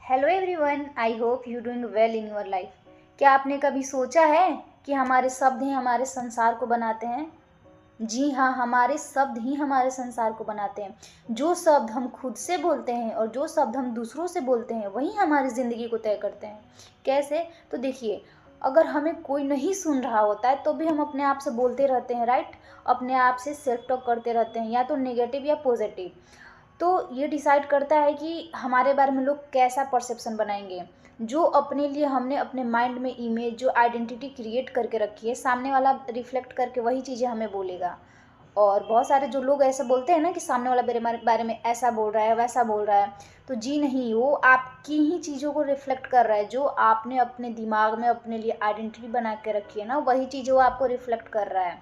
Hello everyone, I hope you doing well in your life. क्या आपने कभी सोचा है कि हमारे शब्द ही हमारे संसार को बनाते हैं? जी हाँ, हमारे शब्द ही हमारे संसार को बनाते हैं। जो शब्द हम खुद से बोलते हैं और जो शब्द हम दूसरों से बोलते हैं वही हमारी ज़िंदगी को तय करते हैं। कैसे? तो देखिए, अगर हमें कोई नहीं सुन रहा होता है तो भी हम अपने आप से बोलते रहते हैं, राइट? अपने आप से सेल्फ टॉक करते रहते हैं, या तो नेगेटिव या पॉजिटिव। तो ये डिसाइड करता है कि हमारे बारे में लोग कैसा परसेप्शन बनाएंगे। जो अपने लिए हमने अपने माइंड में इमेज, जो आइडेंटिटी क्रिएट करके रखी है, सामने वाला रिफ्लेक्ट करके वही चीज़ें हमें बोलेगा। और बहुत सारे जो लोग ऐसे बोलते हैं ना कि सामने वाला मेरे बारे में ऐसा बोल रहा है, वैसा बोल रहा है, तो जी नहीं, वो आपकी ही चीज़ों को रिफ्लेक्ट कर रहा है। जो आपने अपने दिमाग में अपने लिए आइडेंटिटी बना के रखी है ना, वही चीज़ें वो आपको रिफ्लेक्ट कर रहा है।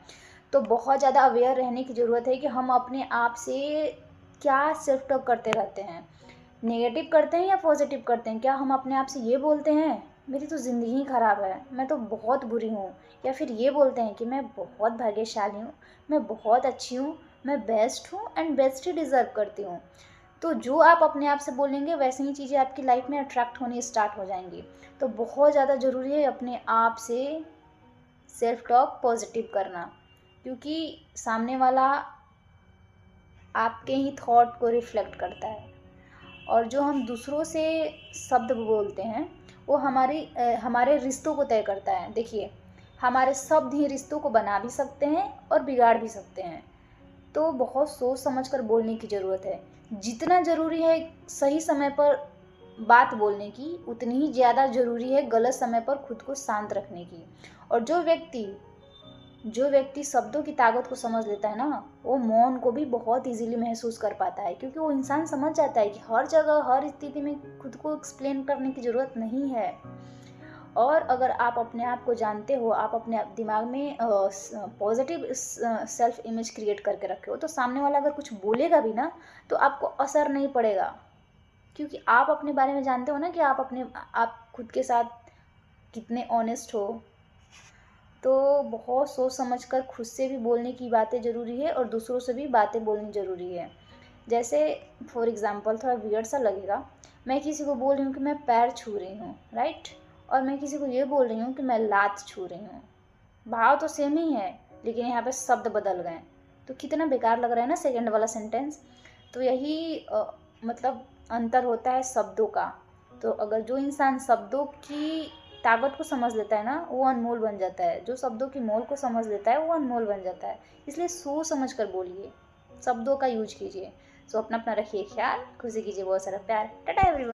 तो बहुत ज़्यादा अवेयर रहने की ज़रूरत है कि हम अपने आप से क्या सेल्फ टॉक करते रहते हैं। नेगेटिव करते हैं या पॉजिटिव करते हैं? क्या हम अपने आप से ये बोलते हैं मेरी तो ज़िंदगी ही ख़राब है, मैं तो बहुत बुरी हूँ, या फिर ये बोलते हैं कि मैं बहुत भाग्यशाली हूँ, मैं बहुत अच्छी हूँ, मैं बेस्ट हूँ एंड बेस्ट ही डिज़र्व करती हूँ। तो जो आप अपने आप से बोलेंगे वैसे ही चीज़ें आपकी लाइफ में अट्रैक्ट होनी स्टार्ट हो जाएंगी। तो बहुत ज़्यादा ज़रूरी है अपने आप से सेल्फ टॉक पॉजिटिव करना, क्योंकि सामने वाला आपके ही थॉट को रिफ्लेक्ट करता है। और जो हम दूसरों से शब्द बोलते हैं वो हमारे रिश्तों को तय करता है। देखिए, हमारे शब्द ही रिश्तों को बना भी सकते हैं और बिगाड़ भी सकते हैं। तो बहुत सोच समझ कर बोलने की ज़रूरत है। जितना ज़रूरी है सही समय पर बात बोलने की, उतनी ही ज़्यादा ज़रूरी है गलत समय पर खुद को शांत रखने की। और जो व्यक्ति शब्दों की ताकत को समझ लेता है ना, वो मौन को भी बहुत इजीली महसूस कर पाता है, क्योंकि वो इंसान समझ जाता है कि हर जगह हर स्थिति में खुद को एक्सप्लेन करने की ज़रूरत नहीं है। और अगर आप अपने आप को जानते हो, आप अपने दिमाग में पॉजिटिव सेल्फ इमेज क्रिएट करके रखे हो, तो सामने वाला अगर कुछ बोलेगा भी ना तो आपको असर नहीं पड़ेगा, क्योंकि आप अपने बारे में जानते हो ना कि आप खुद के साथ कितने ऑनेस्ट हो। तो बहुत सोच समझ कर खुद से भी बोलने की बातें ज़रूरी है और दूसरों से भी बातें बोलनी ज़रूरी है। जैसे फॉर एग्ज़ाम्पल, थोड़ा वियर्ड सा लगेगा, मैं किसी को बोल रही हूँ कि मैं पैर छू रही हूँ, राइट? और मैं किसी को ये बोल रही हूँ कि मैं लात छू रही हूँ। भाव तो सेम ही है, लेकिन यहाँ पे शब्द बदल गए। तो कितना बेकार लग रहा है ना सेकंड वाला सेंटेंस। तो यही मतलब अंतर होता है शब्दों का। तो अगर जो इंसान शब्दों की ताकत को समझ लेता है ना, वो अनमोल बन जाता है। जो शब्दों की मोल को समझ लेता है वो अनमोल बन जाता है। इसलिए सोच समझ कर बोलिए, शब्दों का यूज कीजिए। सो अपना अपना रखिए ख्याल, खुशी कीजिए, बहुत सारा प्यार। टाटा एवरीवन।